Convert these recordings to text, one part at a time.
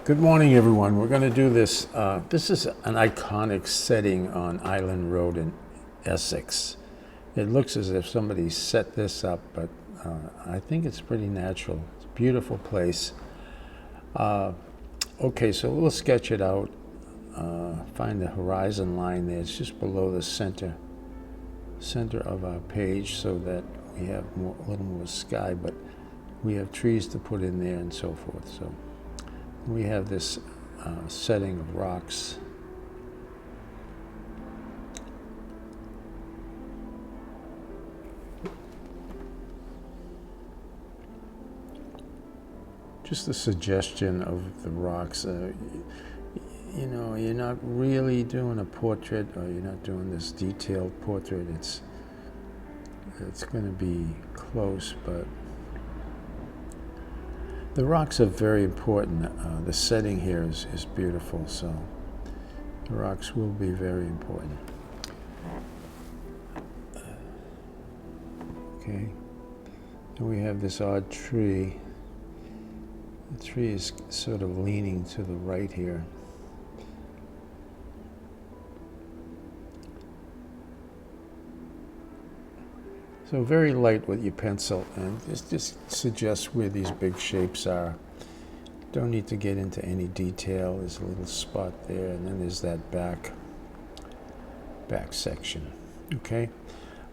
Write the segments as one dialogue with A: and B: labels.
A: Good morning, everyone. We're going to do this. This is an iconic setting on Island Road in Essex. It looks as if somebody set this up, but I think it's pretty natural. It's a beautiful place. Okay, so we'll sketch it out. Find the horizon line there. It's just below the center of our page, so that we have a little more sky, but we have trees to put in there and so forth. So we have this setting of rocks. Just a suggestion of the rocks. You know, you're not really doing a portrait, or you're not doing this detailed portrait. It's going to be close, but the rocks are very important. The setting here is beautiful, so the rocks will be very important. Okay, and we have this odd tree. The tree is sort of leaning to the right here. So very light with your pencil, and just suggest where these big shapes are. Don't need to get into any detail. There's a little spot there, and then there's that back section. Okay.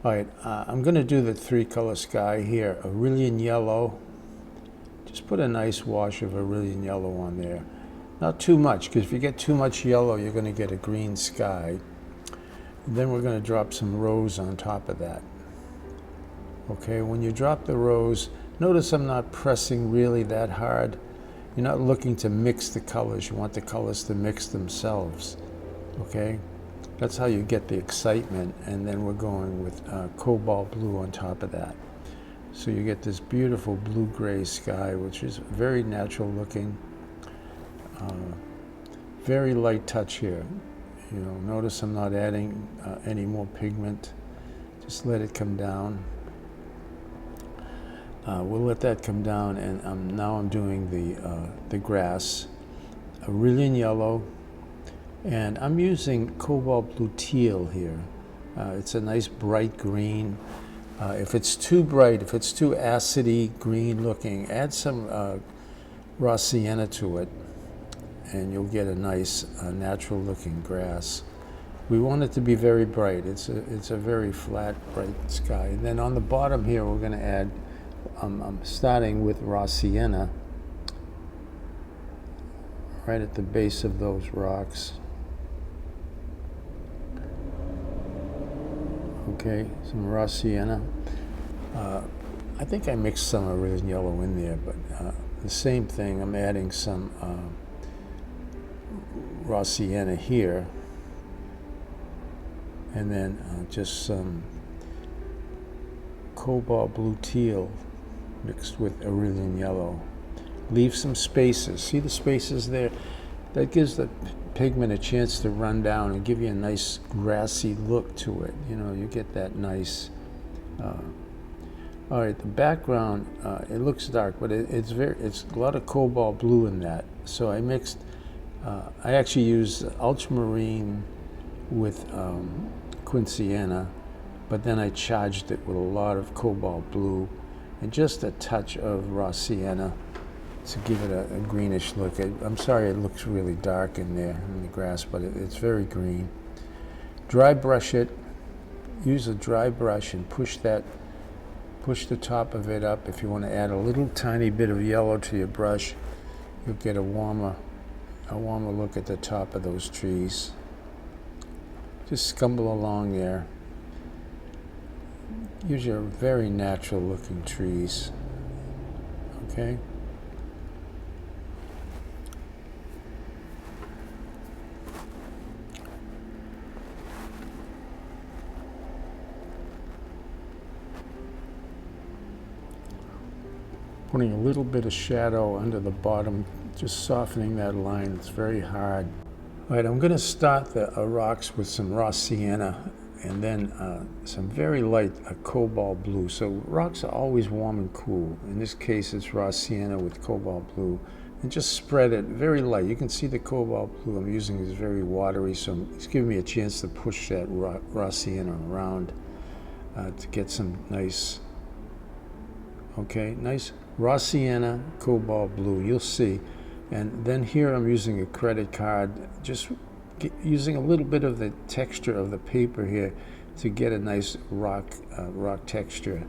A: All right. I'm going to do the three-color sky here. Aurelian yellow. Just put a nice wash of Aurelian yellow on there. Not too much, because if you get too much yellow, you're going to get a green sky. And then we're going to drop some rose on top of that. Okay, when you drop the rose, notice I'm not pressing really that hard. You're not looking to mix the colors. You want the colors to mix themselves. Okay, that's how you get the excitement. And then we're going with cobalt blue on top of that. So you get this beautiful blue-gray sky, which is very natural looking. Very light touch here. You know, notice I'm not adding any more pigment. Just let it come down. We'll let that come down, and now I'm doing the grass, Aurelian yellow, and I'm using cobalt blue teal here. It's a nice bright green. If it's too bright, if it's too acidy green looking, add some raw sienna to it, and you'll get a nice natural looking grass. We want it to be very bright. It's a very flat, bright sky. And then on the bottom here, we're going to add, I'm starting with raw sienna right at the base of those rocks. Okay, some raw sienna. I think I mixed some Aurelian yellow in there, but the same thing, I'm adding some raw sienna here, and then just some cobalt blue teal mixed with Aurelian yellow. Leave some spaces. See the spaces there? That gives the pigment a chance to run down and give you a nice grassy look to it. You know, you get that nice. All right, the background, it looks dark, but it's a lot of cobalt blue in that. So I mixed. I actually used ultramarine with quinceaña, but then I charged it with a lot of cobalt blue and just a touch of raw sienna to give it a greenish look. I'm sorry it looks really dark in there in the grass, but it's very green. Dry brush it. Use a dry brush and push the top of it up. If you want to add a little tiny bit of yellow to your brush, you'll get a warmer look at the top of those trees. Just scumble along there. Use your very natural looking trees. Okay? Putting a little bit of shadow under the bottom, just softening that line. It's very hard. All right, I'm going to start the rocks with some raw sienna, and then some very light cobalt blue. So rocks are always warm and cool. In this case, it's raw sienna with cobalt blue. and just spread it very light. You can see the cobalt blue I'm using is very watery, so it's giving me a chance to push that raw sienna around to get some nice, okay, nice raw sienna, cobalt blue, you'll see. And then here I'm using a credit card, just using a little bit of the texture of the paper here to get a nice rock texture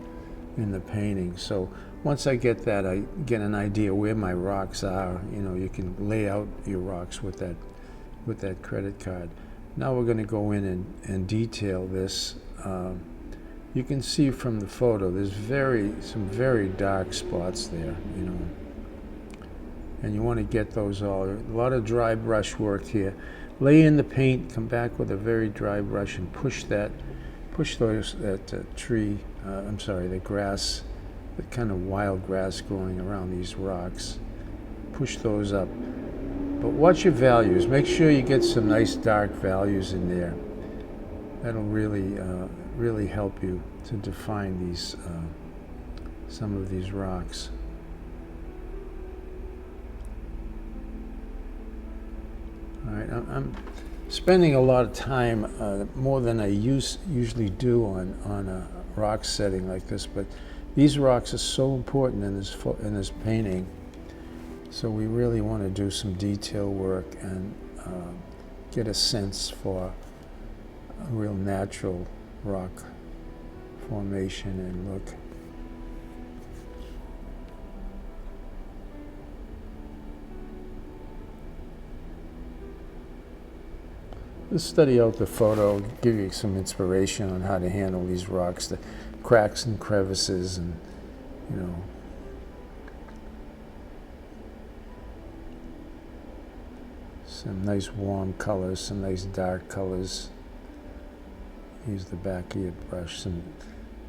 A: in the painting. So once I get that, I get an idea where my rocks are. You know, you can lay out your rocks with that credit card. Now we're going to go in and detail this. You can see from the photo there's some very dark spots there, you know, and you want to get those all. A lot of dry brush work here. Lay in the paint, come back with a very dry brush and push that tree, I'm sorry, the grass, the kind of wild grass growing around these rocks. Push those up. But watch your values. Make sure you get some nice dark values in there. That'll really help you to define these some of these rocks. All right, I'm spending a lot of time, more than I usually do on a rock setting like this, but these rocks are so important in this painting. So we really want to do some detail work and get a sense for a real natural rock formation and look. Let's study out the photo, give you some inspiration on how to handle these rocks, the cracks and crevices, and you know. Some nice warm colors, some nice dark colors. Use the back of your brush. Some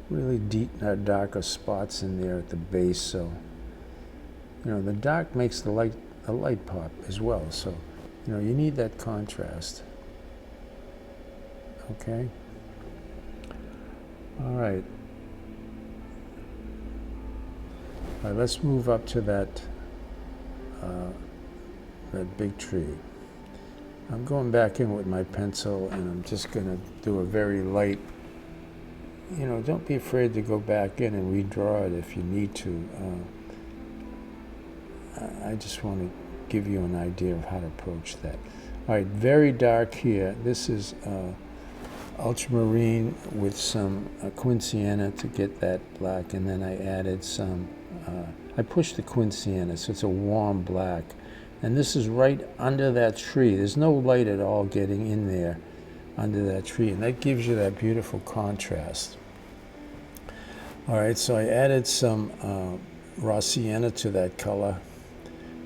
A: really deep, darker spots in there at the base. So, you know, the dark makes the light pop as well. So, you know, you need that contrast. Okay. All right. All right. Let's move up to that big tree. I'm going back in with my pencil and I'm just going to do a very light, you know, don't be afraid to go back in and redraw it if you need to. I just want to give you an idea of how to approach that. All right, very dark here. This is ultramarine with some quinsienna to get that black, and then I added some, I pushed the quinsienna so it's a warm black. And this is right under that tree. There's no light at all getting in there under that tree. And that gives you that beautiful contrast. All right, so I added some raw sienna to that color.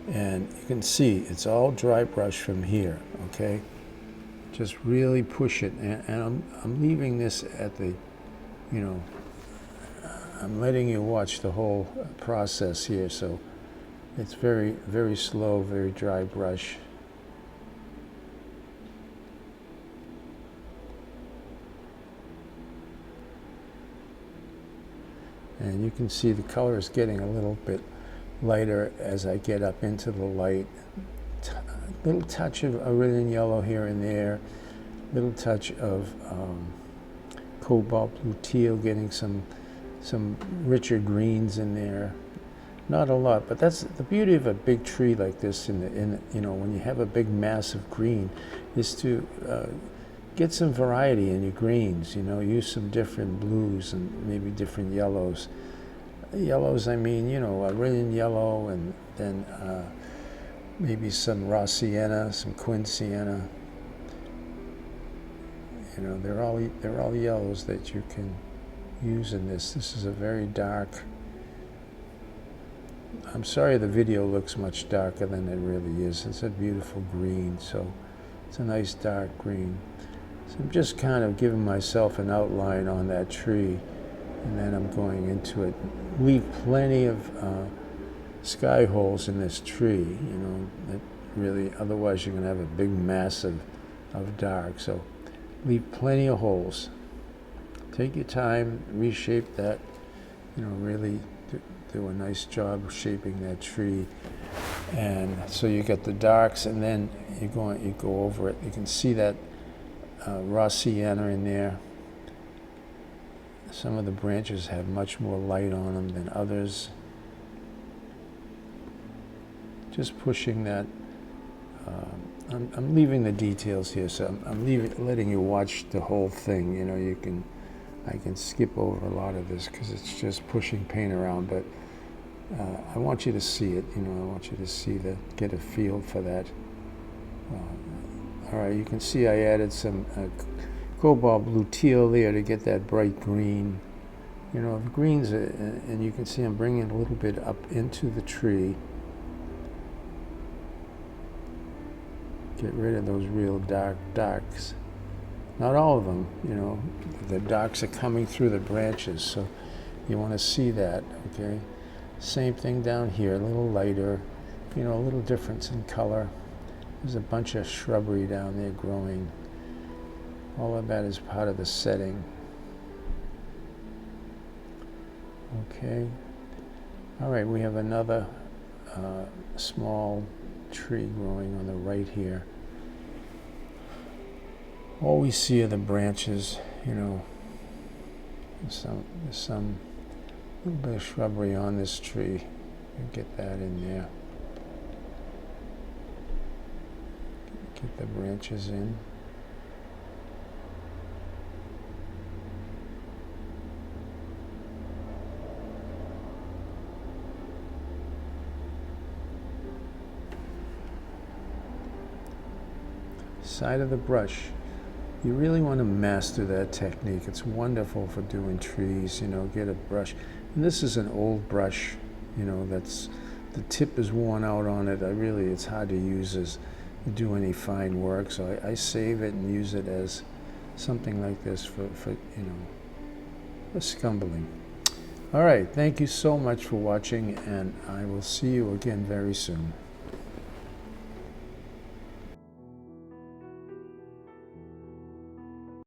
A: And you can see it's all dry brush from here, okay? Just really push it. And I'm leaving this at the, you know, I'm letting you watch the whole process here. So it's very, very slow, very dry brush. And you can see the color is getting a little bit lighter as I get up into the light. Little touch of Iranian yellow here and there. Little touch of cobalt blue teal, getting some richer greens in there. Not a lot, but that's the beauty of a big tree like this. You know, when you have a big mass of green, is to get some variety in your greens. You know, use some different blues and maybe different yellows. Yellows, I mean, you know, Iranian yellow, and then maybe some raw sienna, some quinsienna. You know, they're all yellows that you can use in this. This is a very dark. I'm sorry the video looks much darker than it really is. It's a beautiful green, so it's a nice dark green. So I'm just kind of giving myself an outline on that tree, and then I'm going into it. Leave plenty of sky holes in this tree, you know, that really, otherwise you're going to have a big mass of dark. So leave plenty of holes. Take your time, reshape that, you know, really do a nice job of shaping that tree. And so you get the darks, and then you go over it. You can see that raw sienna in there. Some of the branches have much more light on them than others. Just pushing that. I'm leaving the details here, so I'm letting you watch the whole thing. You know, I can skip over a lot of this because it's just pushing paint around, but I want you to see it. You know, I want you to get a feel for that. All right, you can see I added some cobalt blue teal there to get that bright green. You know, the greens, and you can see I'm bringing a little bit up into the tree. Get rid of those real darks. Not all of them, you know, the darks are coming through the branches, so you want to see that, okay? Same thing down here, a little lighter, you know, a little difference in color. There's a bunch of shrubbery down there growing. All of that is part of the setting. Okay. All right, we have another small tree growing on the right here. All we see are the branches, you know. There's some little bit of shrubbery on this tree. You get that in there. Get the branches in. Side of the brush. You really want to master that technique. It's wonderful for doing trees, you know, get a brush. And this is an old brush, you know, the tip is worn out on it. It's hard to use as do any fine work, so I save it and use it as something like this for you know, for scumbling. All right, thank you so much for watching, and I will see you again very soon.